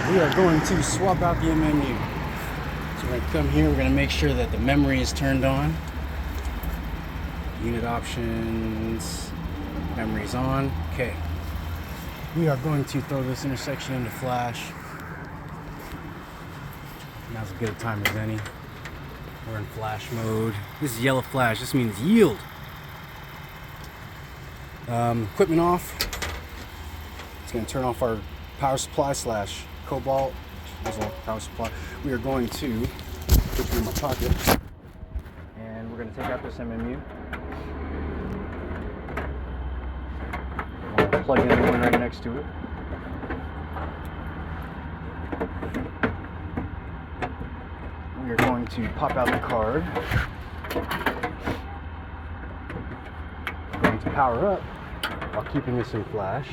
We are going to swap out the MMU. So we're going to come here, we're going to make sure that the memory is turned on. Unit options, memory's on. Okay. We are going to throw this intersection into flash. Now's as good a time as any. We're in flash mode. This is yellow flash, this means yield. Equipment off. It's going to turn off our power supply slash cobalt. Power supply. We are going to put it in my pocket, and we're going to take out this MMU. I'll plug in the one right next to it. We are going to pop out the card. We're going to power up while keeping this in flash.